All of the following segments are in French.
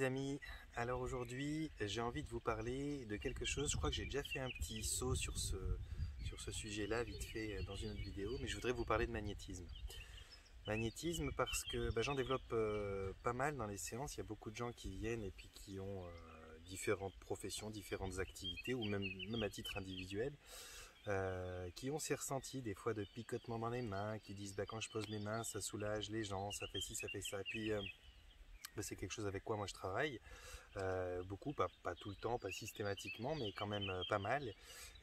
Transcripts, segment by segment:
les amis, alors aujourd'hui j'ai envie de vous parler de quelque chose, je crois que j'ai déjà fait un petit saut sur ce sujet-là vite fait dans une autre vidéo, mais je voudrais vous parler de magnétisme. Magnétisme parce que j'en développe pas mal dans les séances, il y a beaucoup de gens qui viennent et puis qui ont différentes professions, différentes activités ou même à titre individuel. Qui ont ces ressentis des fois de picotement dans les mains, qui disent quand je pose mes mains ça soulage les gens, ça fait ci, ça fait ça, et puis c'est quelque chose avec quoi moi je travaille beaucoup, pas tout le temps, pas systématiquement, mais quand même pas mal.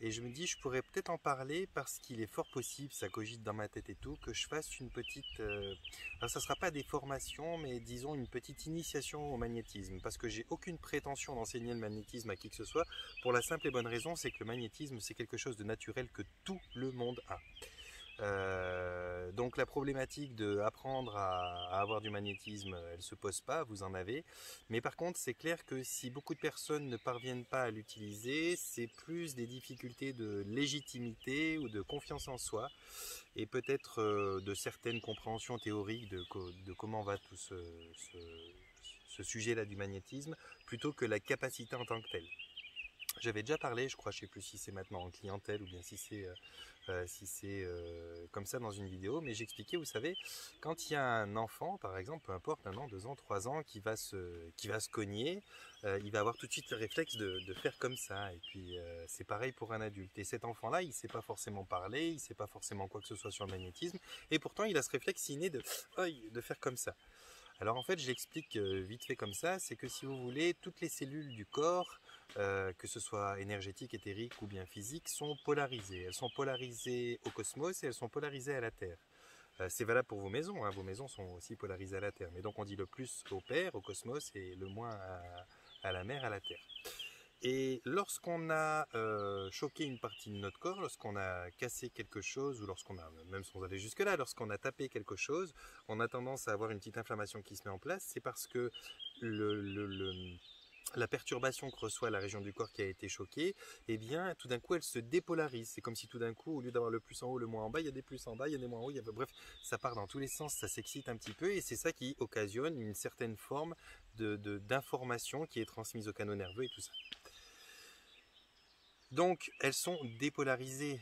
Et je me dis, je pourrais peut-être en parler parce qu'il est fort possible, ça cogite dans ma tête et tout, que je fasse une petite... alors ça sera pas des formations, mais disons une petite initiation au magnétisme, parce que j'ai aucune prétention d'enseigner le magnétisme à qui que ce soit, pour la simple et bonne raison, c'est que le magnétisme, c'est quelque chose de naturel que tout le monde a. Donc la problématique de apprendre à avoir du magnétisme, elle se pose pas, vous en avez. Mais par contre, c'est clair que si beaucoup de personnes ne parviennent pas à l'utiliser, c'est plus des difficultés de légitimité ou de confiance en soi, et peut-être de certaines compréhensions théoriques de comment va tout ce sujet-là du magnétisme, plutôt que la capacité en tant que telle. J'avais déjà parlé, je crois, je ne sais plus si c'est maintenant en clientèle ou bien si c'est comme ça dans une vidéo, mais j'expliquais, vous savez, quand il y a un enfant, par exemple, peu importe, 1 an, 2 ans, 3 ans, qui va se cogner, il va avoir tout de suite le réflexe de faire comme ça. Et puis c'est pareil pour un adulte. Et cet enfant-là, il ne sait pas forcément parler, il ne sait pas forcément quoi que ce soit sur le magnétisme, et pourtant il a ce réflexe inné de faire comme ça. Alors en fait, je l'explique vite fait comme ça, c'est que si vous voulez, toutes les cellules du corps, que ce soit énergétique, éthérique ou bien physique, sont polarisées. Elles sont polarisées au cosmos et elles sont polarisées à la Terre. C'est valable pour vos maisons, hein. Vos maisons sont aussi polarisées à la Terre. Mais donc on dit le plus au Père, au cosmos, et le moins à la mer, à la Terre. Et lorsqu'on a choqué une partie de notre corps, lorsqu'on a cassé quelque chose, ou lorsqu'on a, même sans aller jusque-là, lorsqu'on a tapé quelque chose, on a tendance à avoir une petite inflammation qui se met en place. C'est parce que la perturbation que reçoit la région du corps qui a été choquée, eh bien, tout d'un coup, elle se dépolarise. C'est comme si tout d'un coup, au lieu d'avoir le plus en haut, le moins en bas, il y a des plus en bas, il y a des moins en haut, bref, ça part dans tous les sens, ça s'excite un petit peu, et c'est ça qui occasionne une certaine forme d'information qui est transmise au canaux nerveux et tout ça. Donc, elles sont dépolarisées,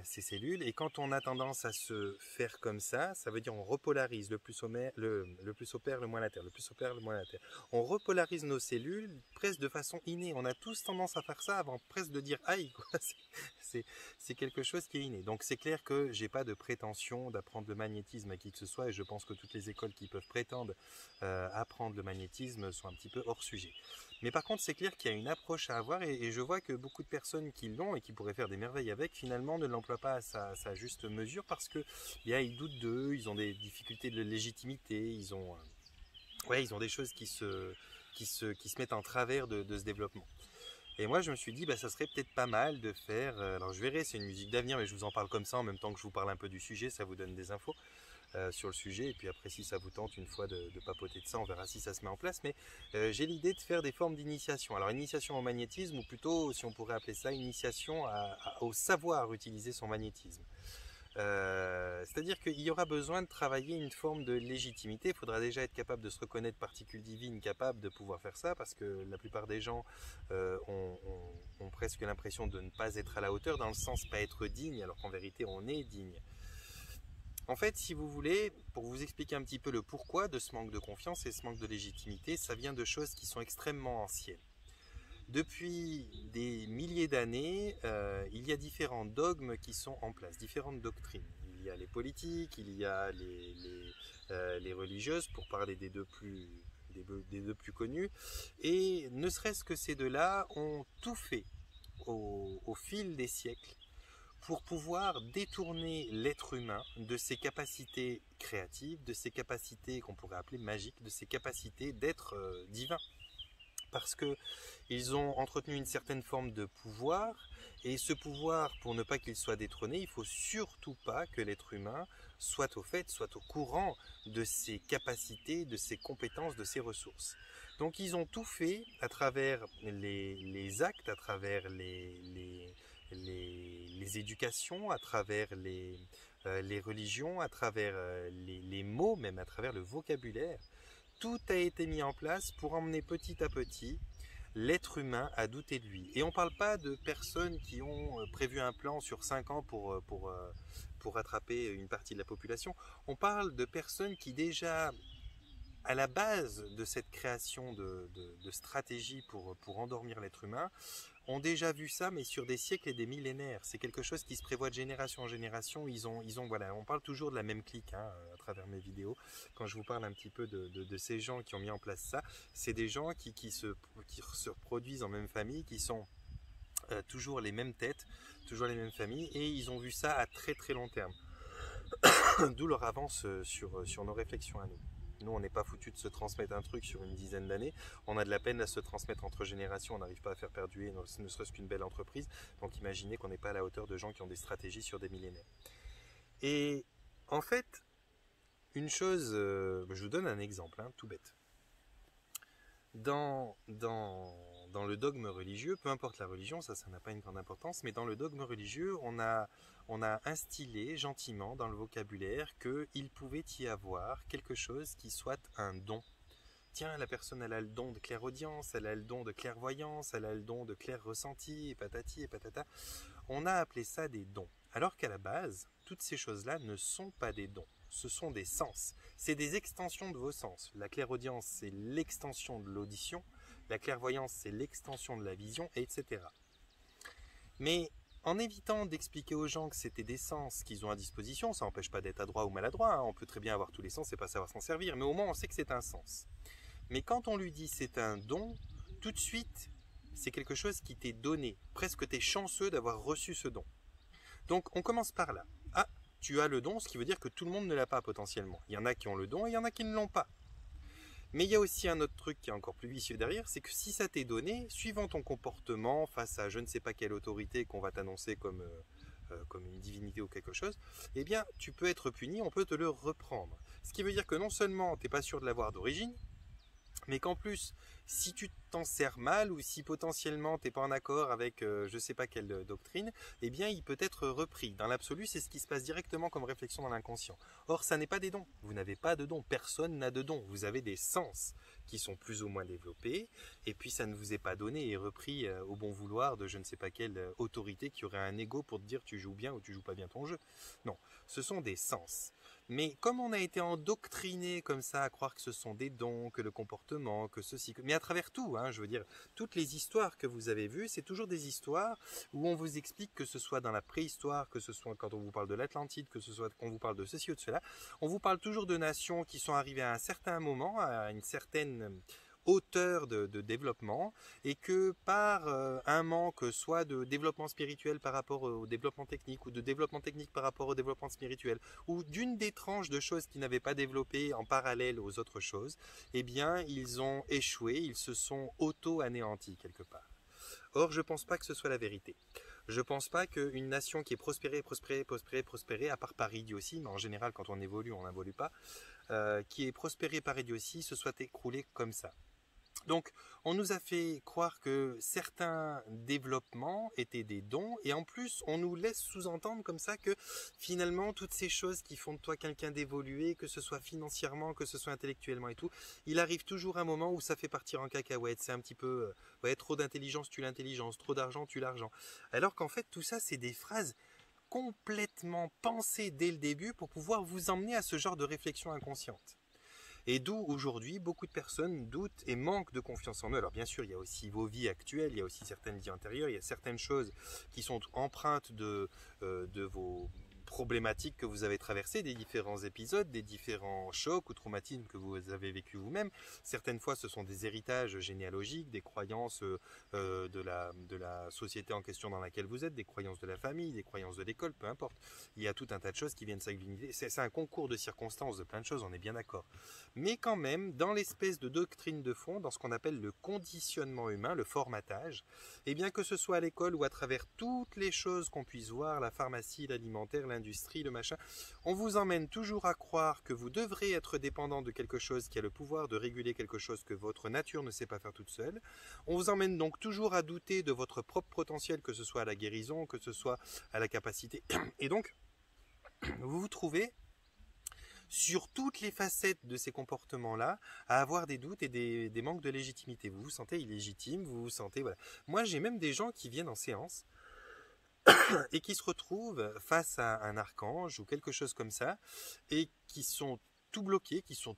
ces cellules, et quand on a tendance à se faire comme ça veut dire on repolarise le plus le plus au père, le moins la terre, le plus au père, le moins la terre. On repolarise nos cellules presque de façon innée. On a tous tendance à faire ça avant presque de dire aïe, quoi. C'est quelque chose qui est inné. Donc, c'est clair que j'ai pas de prétention d'apprendre le magnétisme à qui que ce soit, et je pense que toutes les écoles qui peuvent prétendre apprendre le magnétisme sont un petit peu hors sujet. Mais par contre, c'est clair qu'il y a une approche à avoir, et je vois que beaucoup de personnes qui l'ont et qui pourraient faire des merveilles avec, finalement ne l'emploient pas à sa juste mesure parce que ils doutent d'eux, ils ont des difficultés de légitimité, ils ont des choses qui se mettent en travers de ce développement. Et moi, je me suis dit, ça serait peut-être pas mal de faire. Alors, je verrai, c'est une musique d'avenir, mais je vous en parle comme ça en même temps que je vous parle un peu du sujet, ça vous donne des infos sur le sujet. Et puis après, si ça vous tente une fois de papoter de ça, on verra si ça se met en place. Mais j'ai l'idée de faire des formes d'initiation. Alors, initiation au magnétisme, ou plutôt, si on pourrait appeler ça, initiation au savoir utiliser son magnétisme. C'est-à-dire qu'il y aura besoin de travailler une forme de légitimité. Il faudra déjà être capable de se reconnaître particules divines, capable de pouvoir faire ça, parce que la plupart des gens ont presque l'impression de ne pas être à la hauteur, dans le sens pas être digne, alors qu'en vérité on est digne. En fait, si vous voulez, pour vous expliquer un petit peu le pourquoi de ce manque de confiance et ce manque de légitimité, ça vient de choses qui sont extrêmement anciennes. Depuis des milliers d'années, il y a différents dogmes qui sont en place, différentes doctrines. Il y a les politiques, il y a les religieuses, pour parler des deux plus connus. Et ne serait-ce que ces deux-là ont tout fait au fil des siècles pour pouvoir détourner l'être humain de ses capacités créatives, de ses capacités qu'on pourrait appeler magiques, de ses capacités d'être divin. Parce que ils ont entretenu une certaine forme de pouvoir, et ce pouvoir, pour ne pas qu'il soit détrôné, il faut surtout pas que l'être humain soit au fait, soit au courant de ses capacités, de ses compétences, de ses ressources. Donc ils ont tout fait à travers les actes, à travers les éducations, à travers les religions, à travers les mots, même à travers le vocabulaire, tout a été mis en place pour emmener petit à petit l'être humain à douter de lui. Et on ne parle pas de personnes qui ont prévu un plan sur 5 ans pour rattraper une partie de la population. On parle de personnes qui déjà, à la base de cette création de stratégies pour endormir l'être humain, ont déjà vu ça, mais sur des siècles et des millénaires. C'est quelque chose qui se prévoit de génération en génération. Voilà, on parle toujours de la même clique à travers mes vidéos. Quand je vous parle un petit peu de ces gens qui ont mis en place ça, c'est des gens qui se reproduisent en même famille, qui sont toujours les mêmes têtes, toujours les mêmes familles, et ils ont vu ça à très très long terme. D'où leur avance sur nos réflexions à nous. Nous, on n'est pas foutu de se transmettre un truc sur une dizaine d'années. On a de la peine à se transmettre entre générations. On n'arrive pas à faire perdurer ne serait-ce qu'une belle entreprise. Donc imaginez qu'on n'est pas à la hauteur de gens qui ont des stratégies sur des millénaires. Et en fait, une chose, je vous donne un exemple, tout bête. Dans le dogme religieux, peu importe la religion, ça n'a pas une grande importance, mais dans le dogme religieux, on a instillé gentiment dans le vocabulaire qu'il pouvait y avoir quelque chose qui soit un don. Tiens, la personne, elle a le don de clairaudience, elle a le don de clairvoyance, elle a le don de clair ressenti, et patati et patata. On a appelé ça des dons. Alors qu'à la base, toutes ces choses-là ne sont pas des dons. Ce sont des sens. C'est des extensions de vos sens. La clairaudience, c'est l'extension de l'audition. La clairvoyance, c'est l'extension de la vision, etc. Mais en évitant d'expliquer aux gens que c'était des sens qu'ils ont à disposition, ça n'empêche pas d'être adroit ou maladroit, on peut très bien avoir tous les sens et pas savoir s'en servir, mais au moins on sait que c'est un sens. Mais quand on lui dit c'est un don, tout de suite, c'est quelque chose qui t'est donné. Presque t'es chanceux d'avoir reçu ce don. Donc on commence par là. Ah, tu as le don, ce qui veut dire que tout le monde ne l'a pas potentiellement. Il y en a qui ont le don et il y en a qui ne l'ont pas. Mais il y a aussi un autre truc qui est encore plus vicieux derrière, c'est que si ça t'est donné, suivant ton comportement face à je ne sais pas quelle autorité qu'on va t'annoncer comme une divinité ou quelque chose, eh bien tu peux être puni, on peut te le reprendre. Ce qui veut dire que non seulement tu n'es pas sûr de l'avoir d'origine, mais qu'en plus, si tu t'en sers mal ou si potentiellement tu n'es pas en accord avec je ne sais pas quelle doctrine, eh bien il peut être repris. Dans l'absolu, c'est ce qui se passe directement comme réflexion dans l'inconscient. Or, ça n'est pas des dons. Vous n'avez pas de dons. Personne n'a de dons. Vous avez des sens qui sont plus ou moins développés, et puis ça ne vous est pas donné et repris au bon vouloir de je ne sais pas quelle autorité qui aurait un ego pour te dire tu joues bien ou tu joues pas bien ton jeu. Non, ce sont des sens. Mais comme on a été endoctriné comme ça à croire que ce sont des dons, que le comportement, que ceci, mais à travers tout, je veux dire, toutes les histoires que vous avez vues, c'est toujours des histoires où on vous explique, que ce soit dans la préhistoire, que ce soit quand on vous parle de l'Atlantide, que ce soit quand on vous parle de ceci ou de cela, on vous parle toujours de nations qui sont arrivées à un certain moment, à une certaine hauteur de développement, et que par un manque soit de développement spirituel par rapport au développement technique, ou de développement technique par rapport au développement spirituel, ou d'une des tranches de choses qu'ils n'avaient pas développées en parallèle aux autres choses, eh bien ils ont échoué, ils se sont auto-anéantis quelque part. Or, je ne pense pas que ce soit la vérité. Je ne pense pas qu'une nation qui est prospérée, à part par idiotie, mais en général quand on évolue, on n'évolue pas, qui est prospérée par idiotie, se soit écroulée comme ça. Donc, on nous a fait croire que certains développements étaient des dons, et en plus, on nous laisse sous-entendre comme ça que finalement, toutes ces choses qui font de toi quelqu'un d'évolué, que ce soit financièrement, que ce soit intellectuellement et tout, il arrive toujours un moment où ça fait partir en cacahuète. C'est un petit peu, trop d'intelligence tue l'intelligence, trop d'argent tue l'argent. Alors qu'en fait, tout ça, c'est des phrases complètement pensées dès le début pour pouvoir vous emmener à ce genre de réflexion inconsciente. Et d'où aujourd'hui beaucoup de personnes doutent et manquent de confiance en eux. Alors bien sûr, il y a aussi vos vies actuelles, il y a aussi certaines vies antérieures, il y a certaines choses qui sont empreintes de vos problématiques que vous avez traversées, des différents épisodes, des différents chocs ou traumatismes que vous avez vécu vous-même. Certaines fois, ce sont des héritages généalogiques, des croyances de la société en question dans laquelle vous êtes, des croyances de la famille, des croyances de l'école, peu importe. Il y a tout un tas de choses qui viennent s'agglutinner. C'est un concours de circonstances, de plein de choses, on est bien d'accord. Mais quand même, dans l'espèce de doctrine de fond, dans ce qu'on appelle le conditionnement humain, le formatage, eh bien que ce soit à l'école ou à travers toutes les choses qu'on puisse voir, la pharmacie, l'alimentaire, l'industrie, le machin, on vous emmène toujours à croire que vous devrez être dépendant de quelque chose qui a le pouvoir de réguler quelque chose que votre nature ne sait pas faire toute seule. On vous emmène donc toujours à douter de votre propre potentiel, que ce soit à la guérison, que ce soit à la capacité. Et donc, vous vous trouvez sur toutes les facettes de ces comportements-là, à avoir des doutes et des manques de légitimité. Vous vous sentez illégitime, vous vous sentez... Voilà. Moi, j'ai même des gens qui viennent en séance et qui se retrouvent face à un archange ou quelque chose comme ça, et qui sont tout bloqués, qui sont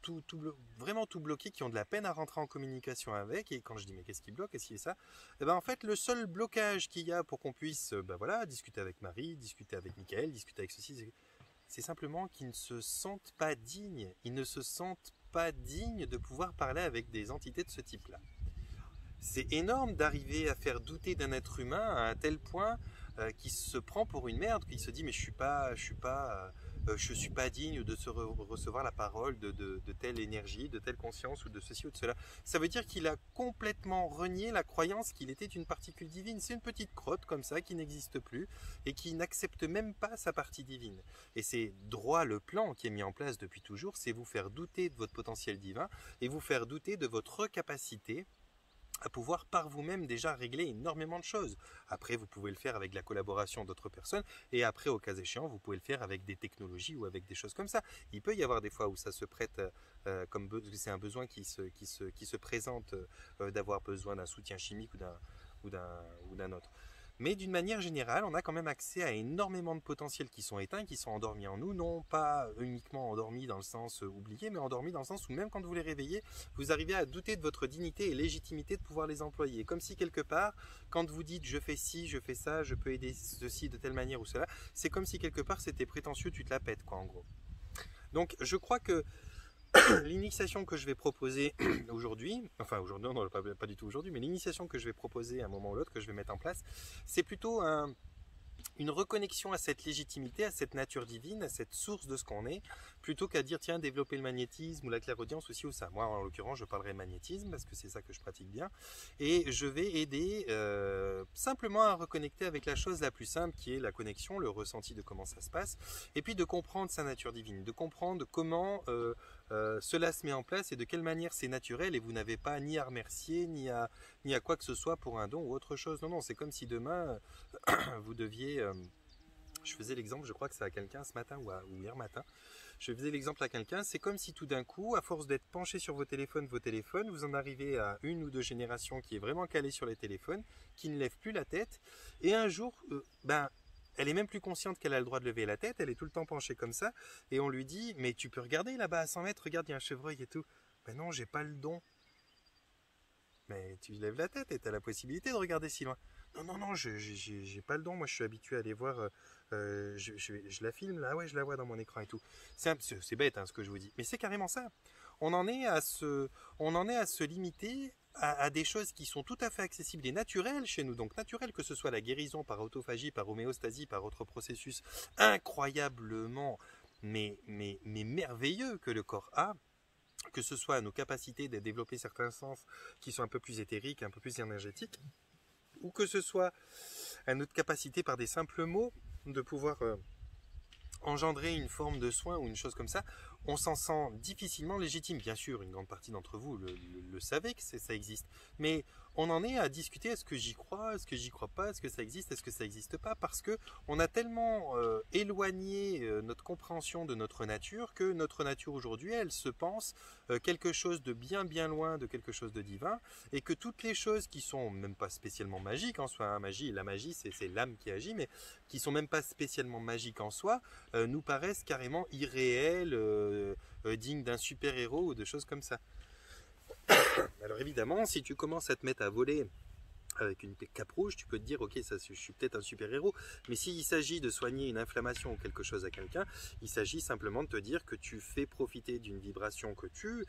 vraiment tout bloqués, qui ont de la peine à rentrer en communication avec. Et quand je dis mais qu'est-ce qui bloque, qu'est-ce qui est ça, et ben en fait le seul blocage qu'il y a pour qu'on puisse voilà, discuter avec Marie, discuter avec Michael, discuter avec ceci, c'est simplement qu'ils ne se sentent pas dignes, ils ne se sentent pas dignes de pouvoir parler avec des entités de ce type-là. C'est énorme d'arriver à faire douter d'un être humain à un tel point qu'il se prend pour une merde, qu'il se dit mais je suis pas digne de recevoir la parole de telle énergie, de telle conscience ou de ceci ou de cela. Ça veut dire qu'il a complètement renié la croyance qu'il était une particule divine. C'est une petite crotte comme ça qui n'existe plus et qui n'accepte même pas sa partie divine. Et c'est droit le plan qui est mis en place depuis toujours, c'est vous faire douter de votre potentiel divin et vous faire douter de votre capacité à pouvoir par vous-même déjà régler énormément de choses. Après, vous pouvez le faire avec la collaboration d'autres personnes, et après, au cas échéant, vous pouvez le faire avec des technologies ou avec des choses comme ça. Il peut y avoir des fois où ça se prête, comme c'est un besoin qui se présente, d'avoir besoin d'un soutien chimique ou d'un autre. Mais d'une manière générale, on a quand même accès à énormément de potentiels qui sont éteints, qui sont endormis en nous, non pas uniquement endormis dans le sens oublié, mais endormis dans le sens où même quand vous les réveillez, vous arrivez à douter de votre dignité et légitimité de pouvoir les employer. Comme si quelque part, quand vous dites je fais ci, je fais ça, je peux aider ceci de telle manière ou cela, c'est comme si quelque part c'était prétentieux, tu te la pètes quoi en gros. Donc je crois que l'initiation que je vais proposer aujourd'hui, enfin aujourd'hui, non, pas du tout aujourd'hui, mais l'initiation que je vais proposer à un moment ou l'autre, que je vais mettre en place, c'est plutôt une reconnexion à cette légitimité, à cette nature divine, à cette source de ce qu'on est, plutôt qu'à dire tiens, développer le magnétisme ou la clairaudience aussi ou ça. Moi, en l'occurrence, je parlerai magnétisme parce que c'est ça que je pratique bien. Et je vais aider simplement à reconnecter avec la chose la plus simple qui est la connexion, le ressenti de comment ça se passe, et puis de comprendre sa nature divine, de comprendre comment cela se met en place et de quelle manière c'est naturel et vous n'avez pas ni à remercier, ni à quoi que ce soit pour un don ou autre chose. Non, non, c'est comme si demain vous deviez... je faisais l'exemple, je crois que c'est à quelqu'un ce matin ou hier matin, je faisais l'exemple à quelqu'un, c'est comme si tout d'un coup, à force d'être penché sur vos téléphones, vous en arrivez à une ou deux générations qui est vraiment calée sur les téléphones, qui ne lève plus la tête, et un jour, elle est même plus consciente qu'elle a le droit de lever la tête, elle est tout le temps penchée comme ça, et on lui dit, mais tu peux regarder là-bas à 100 mètres, regarde, il y a un chevreuil et tout. Ben non, j'ai pas le don. Mais tu lèves la tête et tu as la possibilité de regarder si loin. Non, non, non, j'ai pas le don. Moi, je suis habitué à aller voir. Je la filme là, ouais, je la vois dans mon écran et tout. C'est bête hein, ce que je vous dis. Mais c'est carrément ça. On en est à se limiter à des choses qui sont tout à fait accessibles et naturelles chez nous. Donc, naturelles, que ce soit la guérison par autophagie, par homéostasie, par autre processus incroyablement, mais merveilleux que le corps a. Que ce soit nos capacités de développer certains sens qui sont un peu plus éthériques, un peu plus énergétiques, ou que ce soit à notre capacité par des simples mots de pouvoir engendrer une forme de soin ou une chose comme ça, on s'en sent difficilement légitime. Bien sûr, une grande partie d'entre vous le savez que ça existe, mais on en est à discuter, est-ce que j'y crois, est-ce que j'y crois pas, est-ce que ça existe, est-ce que ça n'existe pas, parce que on a tellement éloigné notre compréhension de notre nature que notre nature aujourd'hui, elle se pense quelque chose de bien bien loin de quelque chose de divin, et que toutes les choses qui sont même pas spécialement magiques en soi, hein, la magie c'est l'âme qui agit, mais qui sont même pas spécialement magiques en soi, nous paraissent carrément irréelles, dignes d'un super-héros ou de choses comme ça. Alors évidemment, si tu commences à te mettre à voler avec une cape rouge, tu peux te dire ok, ça, je suis peut-être un super-héros, mais s'il s'agit de soigner une inflammation ou quelque chose à quelqu'un, il s'agit simplement de te dire que tu fais profiter d'une vibration que tu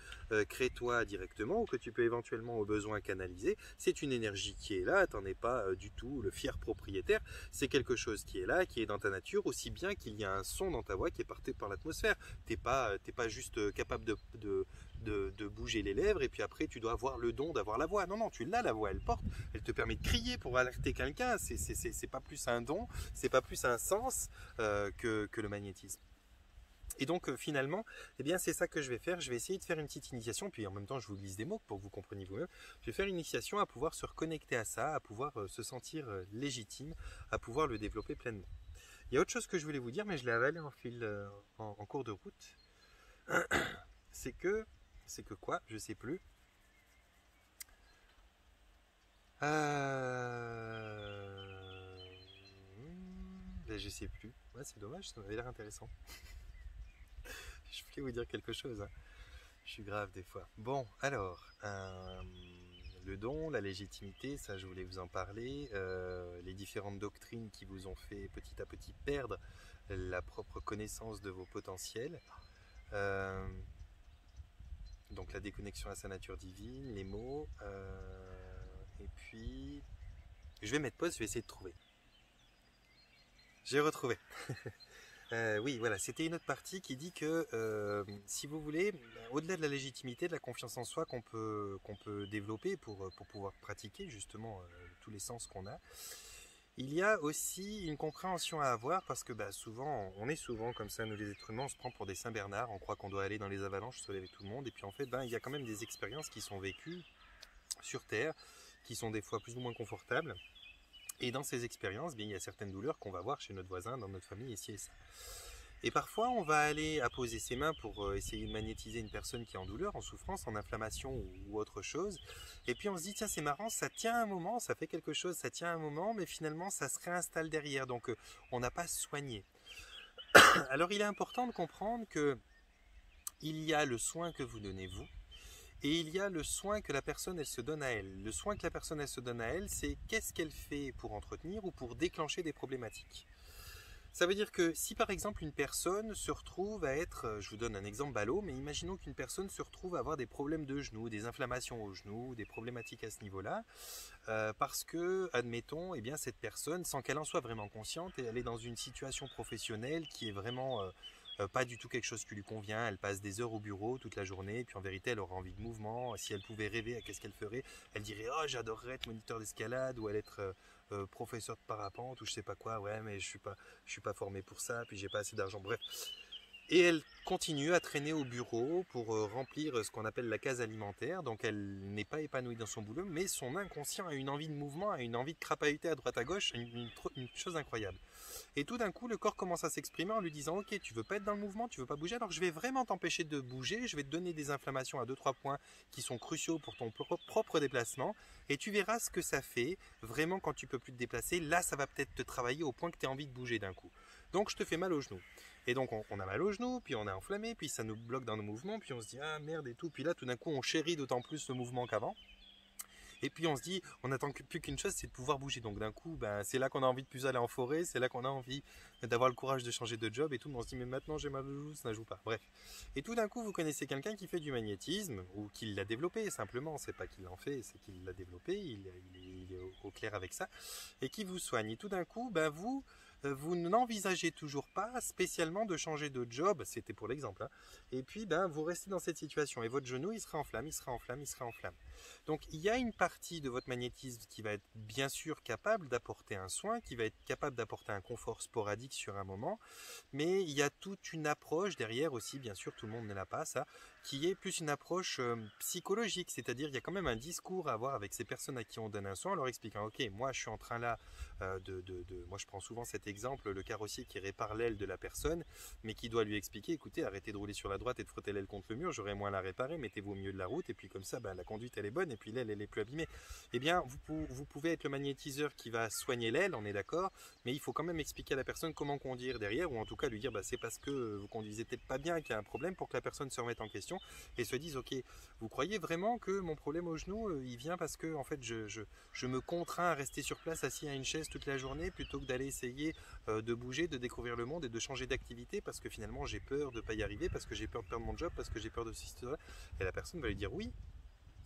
crées toi directement ou que tu peux éventuellement au besoin canaliser. C'est une énergie qui est là, t'en es pas du tout le fier propriétaire, c'est quelque chose qui est là, qui est dans ta nature, aussi bien qu'il y a un son dans ta voix qui est porté par l'atmosphère. T'es pas juste capable de bouger les lèvres et puis après tu dois avoir le don d'avoir la voix. Non, non, tu l'as la voix, elle porte, elle te permet de crier pour alerter quelqu'un, c'est pas plus un don, c'est pas plus un sens que le magnétisme. Et donc finalement, eh bien c'est ça que je vais faire, je vais essayer de faire une petite initiation, puis en même temps je vous glisse des mots pour que vous compreniez vous-même, je vais faire une initiation à pouvoir se reconnecter à ça, à pouvoir se sentir légitime, à pouvoir le développer pleinement. Il y a autre chose que je voulais vous dire, mais je l'ai avalé en cours de route. C'est que quoi? Je sais plus. Je sais plus. Ouais, c'est dommage, ça m'avait l'air intéressant. Je voulais vous dire quelque chose, hein. Je suis grave des fois. Bon, alors, le don, la légitimité, ça je voulais vous en parler. Les différentes doctrines qui vous ont fait petit à petit perdre la propre connaissance de vos potentiels. Donc la déconnexion à sa nature divine, les mots. Et puis, je vais mettre pause, je vais essayer de trouver. J'ai retrouvé. Oui, voilà, c'était une autre partie qui dit que, si vous voulez, au-delà de la légitimité, de la confiance en soi qu'on peut développer pour pouvoir pratiquer justement tous les sens qu'on a, il y a aussi une compréhension à avoir parce que souvent, on est souvent comme ça, nous les êtres humains, on se prend pour des Saint-Bernard, on croit qu'on doit aller dans les avalanches, se lever avec tout le monde, et puis en fait, il y a quand même des expériences qui sont vécues sur Terre, qui sont des fois plus ou moins confortables. Et dans ces expériences, il y a certaines douleurs qu'on va voir chez notre voisin, dans notre famille, ici et ça. Et parfois, on va aller apposer ses mains pour essayer de magnétiser une personne qui est en douleur, en souffrance, en inflammation ou autre chose. Et puis on se dit, tiens, c'est marrant, ça tient un moment, ça fait quelque chose, ça tient un moment, mais finalement, ça se réinstalle derrière. Donc, on n'a pas soigné. Alors, il est important de comprendre que il y a le soin que vous donnez vous, et il y a le soin que la personne, elle se donne à elle. Le soin que la personne, elle se donne à elle, c'est qu'est-ce qu'elle fait pour entretenir ou pour déclencher des problématiques. Ça veut dire que si par exemple une personne se retrouve à être, je vous donne un exemple ballot, mais imaginons qu'une personne se retrouve à avoir des problèmes de genoux, des inflammations aux genoux, des problématiques à ce niveau-là, parce que, admettons, eh bien, cette personne, sans qu'elle en soit vraiment consciente, elle est dans une situation professionnelle qui est vraiment pas du tout quelque chose qui lui convient. Elle passe des heures au bureau toute la journée, et puis en vérité, elle aura envie de mouvement. Si elle pouvait rêver, qu'est-ce qu'elle ferait? Elle dirait, oh, j'adorerais être moniteur d'escalade, ou elle être professeur de parapente, ou je sais pas quoi. Ouais, mais je suis pas formé pour ça, puis j'ai pas assez d'argent. Bref. Et elle continue à traîner au bureau pour remplir ce qu'on appelle la case alimentaire. Donc elle n'est pas épanouie dans son boulot, mais son inconscient a une envie de mouvement, a une envie de crapahuter à droite à gauche, une chose incroyable. Et tout d'un coup, le corps commence à s'exprimer en lui disant, ok, tu veux pas être dans le mouvement, tu veux pas bouger, alors je vais vraiment t'empêcher de bouger, je vais te donner des inflammations à 2-3 points qui sont cruciaux pour ton propre déplacement, et tu verras ce que ça fait vraiment quand tu peux plus te déplacer. Là, ça va peut-être te travailler au point que tu as envie de bouger d'un coup. Donc je te fais mal au genou. Et donc on a mal au genou, puis on est enflammé, puis ça nous bloque dans nos mouvements, puis on se dit ah merde et tout, puis là tout d'un coup on chérit d'autant plus le mouvement qu'avant. Et puis on se dit, on n'attend plus qu'une chose, c'est de pouvoir bouger. Donc d'un coup, c'est là qu'on a envie de plus aller en forêt, c'est là qu'on a envie d'avoir le courage de changer de job et tout. Mais on se dit, mais maintenant j'ai mal au genou, ça ne joue pas. Bref. Et tout d'un coup, vous connaissez quelqu'un qui fait du magnétisme, ou qui l'a développé simplement. C'est pas qu'il l'en fait, c'est qu'il l'a développé, il est au clair avec ça, et qui vous soigne. Et tout d'un coup, vous n'envisagez toujours pas spécialement de changer de job, c'était pour l'exemple, hein. Et puis vous restez dans cette situation et votre genou il sera en flamme, il sera en flamme, il sera en flamme. Donc il y a une partie de votre magnétisme qui va être bien sûr capable d'apporter un soin, qui va être capable d'apporter un confort sporadique sur un moment, mais il y a toute une approche derrière aussi, bien sûr tout le monde ne l'a pas ça, qui est plus une approche psychologique, c'est-à-dire il y a quand même un discours à avoir avec ces personnes à qui on donne un soin en leur expliquant ok moi je suis en train là moi je prends souvent cet exemple, le carrossier qui répare l'aile de la personne mais qui doit lui expliquer écoutez arrêtez de rouler sur la droite et de frotter l'aile contre le mur, j'aurai moins à la réparer, mettez-vous au milieu de la route et puis comme ça la conduite elle est bonne et puis l'aile elle est plus abîmée. Eh bien vous pouvez être le magnétiseur qui va soigner l'aile, on est d'accord, mais il faut quand même expliquer à la personne comment conduire derrière, ou en tout cas lui dire c'est parce que vous conduisez peut-être pas bien qu'il y a un problème, pour que la personne se remette en question et se dise ok vous croyez vraiment que mon problème au genou il vient parce que en fait je me contrains à rester sur place assis à une chaise toute la journée plutôt que d'aller essayer de bouger, de découvrir le monde et de changer d'activité parce que finalement j'ai peur de ne pas y arriver, parce que j'ai peur de perdre mon job, parce que j'ai peur de ceci, cela. Et la personne va lui dire oui.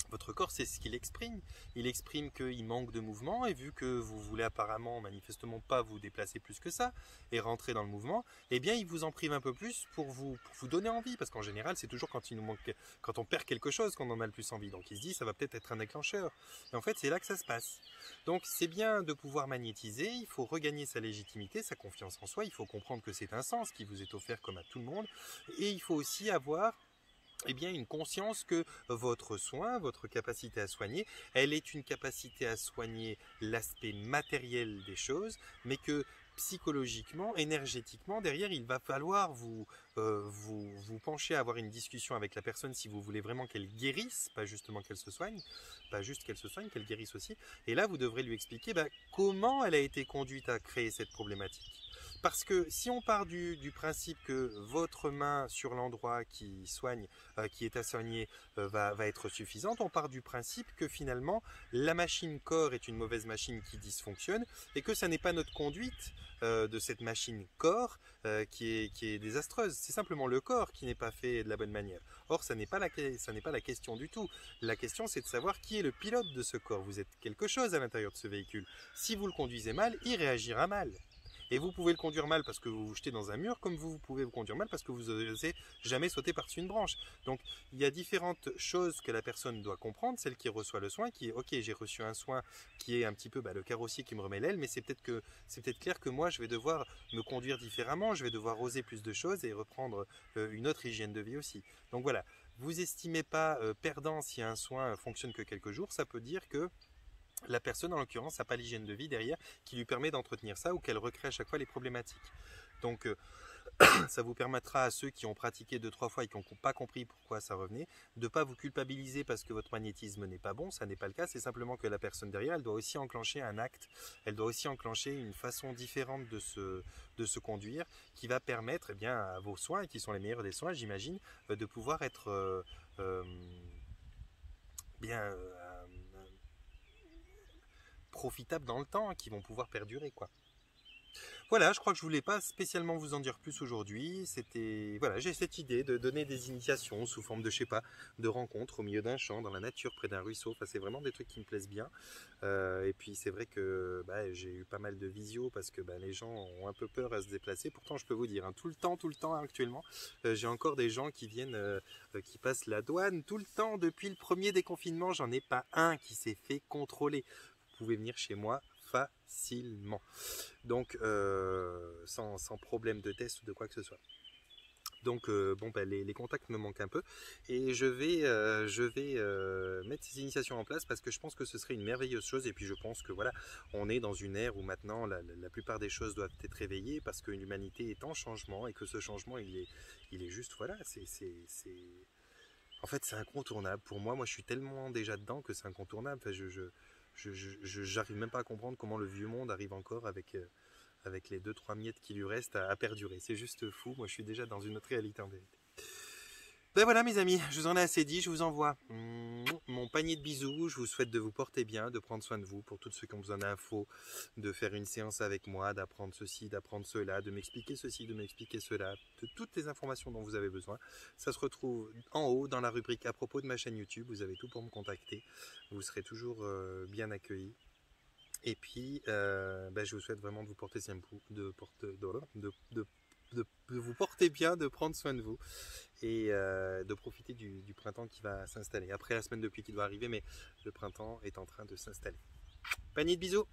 Votre corps, c'est ce qu'il exprime. Il exprime qu'il manque de mouvement et vu que vous voulez apparemment, manifestement pas vous déplacer plus que ça et rentrer dans le mouvement, eh bien il vous en prive un peu plus pour vous donner envie. Parce qu'en général, c'est toujours quand il nous manque, quand on perd quelque chose qu'on en a le plus envie. Donc il se dit, ça va peut-être être un déclencheur. Et en fait, c'est là que ça se passe. Donc c'est bien de pouvoir magnétiser, il faut regagner sa légitimité, sa confiance en soi, il faut comprendre que c'est un sens qui vous est offert comme à tout le monde. Et il faut aussi avoir une conscience que votre soin, votre capacité à soigner, elle est une capacité à soigner l'aspect matériel des choses, mais que psychologiquement, énergétiquement, derrière, il va falloir vous pencher à avoir une discussion avec la personne si vous voulez vraiment qu'elle guérisse, pas justement qu'elle se soigne, pas juste qu'elle se soigne, qu'elle guérisse aussi. Et là, vous devrez lui expliquer comment elle a été conduite à créer cette problématique. Parce que si on part du principe que votre main sur l'endroit qui soigne, qui est à soigner, va être suffisante, on part du principe que finalement la machine corps est une mauvaise machine qui dysfonctionne et que ça n'est pas notre conduite de cette machine corps qui est désastreuse. C'est simplement le corps qui n'est pas fait de la bonne manière. Or, ça n'est pas la question du tout. La question, c'est de savoir qui est le pilote de ce corps. Vous êtes quelque chose à l'intérieur de ce véhicule. Si vous le conduisez mal, il réagira mal. Et vous pouvez le conduire mal parce que vous vous jetez dans un mur, comme vous pouvez vous conduire mal parce que vous n'osez jamais sauter par-dessus une branche. Donc, il y a différentes choses que la personne doit comprendre. Celle qui reçoit le soin, qui est, ok, j'ai reçu un soin qui est un petit peu le carrossier qui me remet l'aile, mais c'est peut-être clair que moi, je vais devoir me conduire différemment, je vais devoir oser plus de choses et reprendre une autre hygiène de vie aussi. Donc voilà, vous estimez pas perdant si un soin fonctionne que quelques jours, ça peut dire que la personne, en l'occurrence, n'a pas l'hygiène de vie derrière qui lui permet d'entretenir ça ou qu'elle recrée à chaque fois les problématiques. Donc, ça vous permettra à ceux qui ont pratiqué 2-3 fois et qui n'ont pas compris pourquoi ça revenait, de ne pas vous culpabiliser parce que votre magnétisme n'est pas bon, ça n'est pas le cas, c'est simplement que la personne derrière, elle doit aussi enclencher un acte, elle doit aussi enclencher une façon différente de se conduire qui va permettre à vos soins, qui sont les meilleurs des soins, j'imagine, de pouvoir être profitables dans le temps, qui vont pouvoir perdurer, quoi. Voilà, je crois que je voulais pas spécialement vous en dire plus aujourd'hui. Voilà, j'ai cette idée de donner des initiations sous forme de, je sais pas, de rencontres au milieu d'un champ, dans la nature, près d'un ruisseau. Enfin, c'est vraiment des trucs qui me plaisent bien. Et puis c'est vrai que j'ai eu pas mal de visio parce que les gens ont un peu peur à se déplacer. Pourtant, je peux vous dire, tout le temps, actuellement, j'ai encore des gens qui viennent, qui passent la douane tout le temps depuis le premier déconfinement. J'en ai pas un qui s'est fait contrôler. Vous pouvez venir chez moi facilement. Donc, sans problème de test ou de quoi que ce soit. Donc, les contacts me manquent un peu. Et je vais mettre ces initiations en place parce que je pense que ce serait une merveilleuse chose. Et puis, je pense que voilà, on est dans une ère où maintenant, la plupart des choses doivent être réveillées parce que l'humanité est en changement et que ce changement, il est juste, voilà, en fait, c'est incontournable. Pour moi, je suis tellement déjà dedans que c'est incontournable. Enfin, j'arrive même pas à comprendre comment le vieux monde arrive encore avec les 2-3 miettes qui lui restent à perdurer. C'est juste fou. Moi, je suis déjà dans une autre réalité en vérité. Ben voilà, mes amis, je vous en ai assez dit. Je vous envoie mon panier de bisous. Je vous souhaite de vous porter bien, de prendre soin de vous. Pour tous ceux qui ont besoin d'infos, de faire une séance avec moi, d'apprendre ceci, d'apprendre cela, de m'expliquer ceci, de m'expliquer cela, de toutes les informations dont vous avez besoin. Ça se retrouve en haut dans la rubrique à propos de ma chaîne YouTube. Vous avez tout pour me contacter. Vous serez toujours bien accueillis. Et puis, je vous souhaite vraiment de vous porter de vous porter bien, de prendre soin de vous et de profiter du printemps qui va s'installer. Après la semaine de pluie qui doit arriver, mais le printemps est en train de s'installer. Panier de bisous!